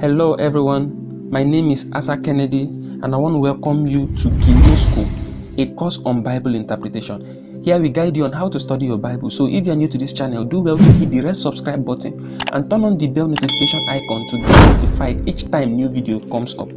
Hello everyone, my name is Asa Kennedy and I want to welcome you to Gino School, a course on Bible interpretation. Here we guide you on how to study your Bible. So if you are new to this channel, do well to hit the red subscribe button and turn on the bell notification icon to get notified each time new video comes up.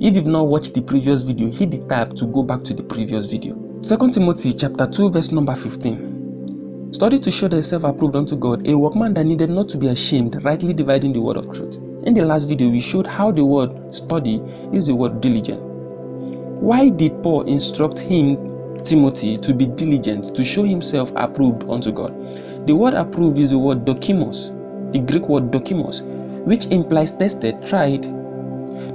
If you've not watched the previous video, hit the tab to go back to the previous video. 2 Timothy chapter 2 verse number 15. Study to show thyself approved unto God, a workman that needed not to be ashamed, rightly dividing the word of truth. In the last video, we showed how the word study is the word diligent. Why did Paul instruct Timothy to be diligent, to show himself approved unto God? The word approved is the word dokimos, the Greek word dokimos, which implies tested, tried.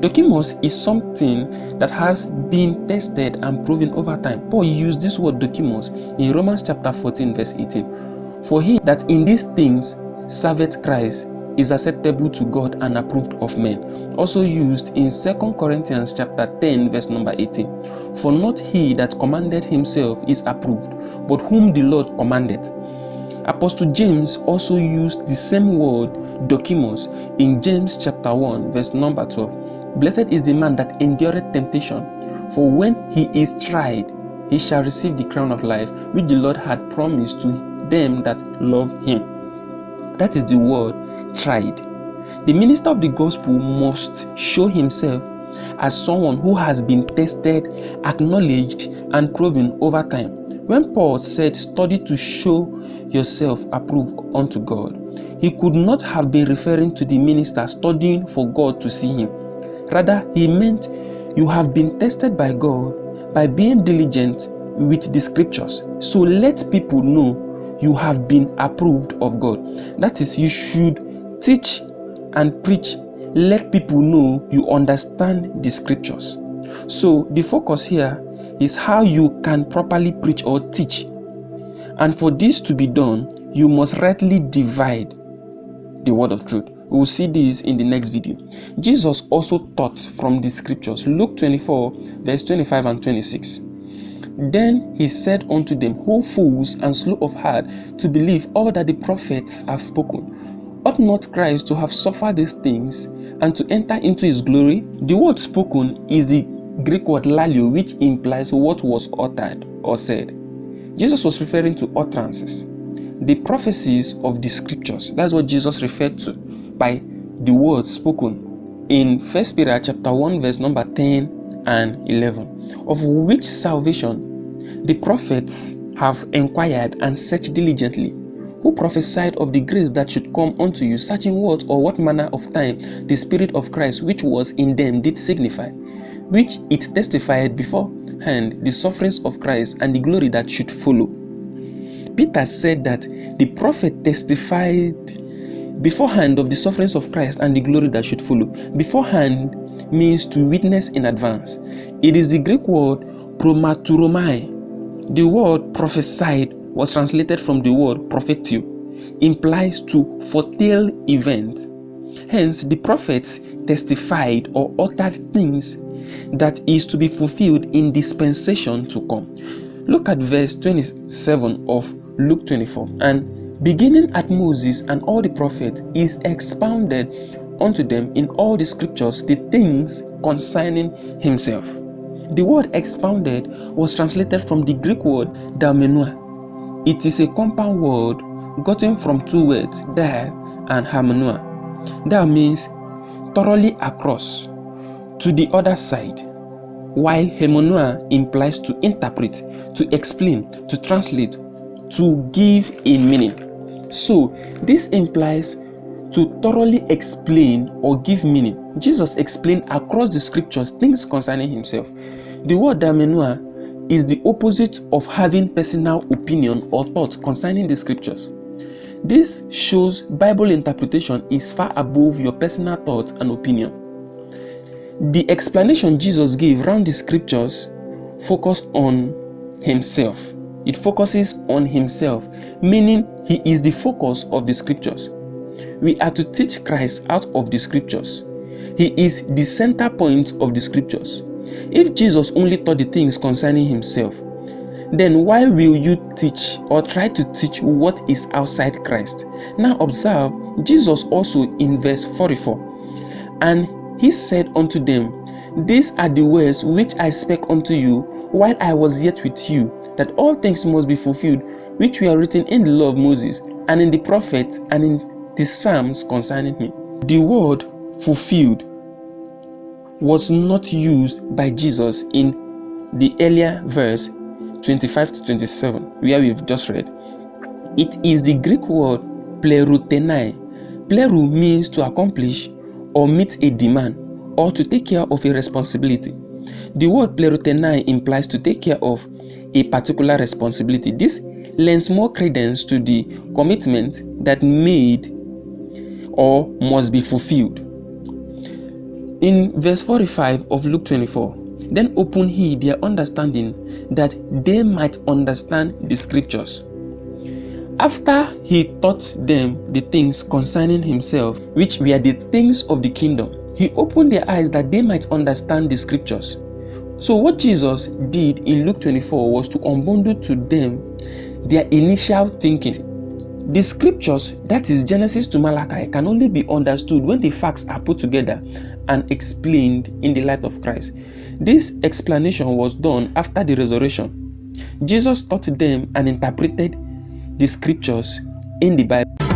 Dokimos is something that has been tested and proven over time. Paul used this word dokimos in Romans chapter 14 verse 18. For he that in these things serveth Christ is acceptable to God and approved of men. Also used in 2 Corinthians chapter 10 verse number 18. For not he that commanded himself is approved, but whom the Lord commanded. Apostle James also used the same word dokimos in James chapter 1 verse number 12. Blessed is the man that endureth temptation, for when he is tried, he shall receive the crown of life, which the Lord had promised to them that love him. That is the word tried. The minister of the gospel must show himself as someone who has been tested, acknowledged, and proven over time. When Paul said, study to show yourself approved unto God, he could not have been referring to the minister studying for God to see him. Rather, he meant you have been tested by God by being diligent with the scriptures. So let people know you have been approved of God. That is, you should teach and preach. Let people know you understand the scriptures. So the focus here is how you can properly preach or teach. And for this to be done, you must rightly divide the word of truth. We will see this in the next video. Jesus also taught from the scriptures. Luke 24 verse 25 and 26. Then he said unto them, O fools and slow of heart to believe all that the prophets have spoken. Ought not Christ to have suffered these things and to enter into his glory? The word spoken is the Greek word lalio, which implies what was uttered or said. Jesus was referring to utterances, the prophecies of the scriptures. That's what Jesus referred to by the word spoken in 1 Peter chapter 1 verse number 10 and 11, of which salvation the prophets have inquired and searched diligently, who prophesied of the grace that should come unto you, searching what or what manner of time the Spirit of Christ which was in them did signify, which it testified beforehand the sufferings of Christ and the glory that should follow. Peter said that the prophet testified beforehand of the sufferings of Christ and the glory that should follow. Beforehand means to witness in advance. It is the Greek word promaturomai. The word prophesied was translated from the word prophetio, implies to foretell event. Hence, the prophets testified or uttered things that is to be fulfilled in dispensation to come. Look at verse 27 of Luke 24. And beginning at Moses and all the prophets, is expounded unto them in all the scriptures the things concerning himself. The word expounded was translated from the Greek word daimenoa. It is a compound word gotten from two words, da and harmonoa. That means thoroughly across, to the other side, while hermonoa implies to interpret, to explain, to translate, to give a meaning. So this implies to thoroughly explain or give meaning. Jesus explained across the scriptures things concerning himself. The word daimenoa is the opposite of having personal opinion or thought concerning the scriptures. This shows Bible interpretation is far above your personal thoughts and opinion. The explanation Jesus gave around the scriptures focused on himself. It focuses on himself, meaning he is the focus of the scriptures. We are to teach Christ out of the scriptures. He is the center point of the scriptures. If Jesus only taught the things concerning himself, then why will you teach or try to teach what is outside Christ? Now observe, Jesus also in verse 44, And he said unto them, These are the words which I spake unto you while I was yet with you, that all things must be fulfilled, which were written in the law of Moses, and in the prophets, and in the Psalms concerning me. The word fulfilled was not used by Jesus in the earlier verse 25 to 27, where we've just read. It is the Greek word plerutenai. Pleru means to accomplish or meet a demand or to take care of a responsibility. The word plerutenai implies to take care of a particular responsibility. This lends more credence to the commitment that made or must be fulfilled. In verse 45 of Luke 24, then open he their understanding that they might understand the scriptures. After he taught them the things concerning himself, which were the things of the kingdom, he opened their eyes that they might understand the scriptures. So what Jesus did in Luke 24 was to unbundle to them their initial thinking. The scriptures, that is Genesis to Malachi, can only be understood when the facts are put together and explained in the light of Christ. This explanation was done after the resurrection. Jesus taught them and interpreted the scriptures in the Bible.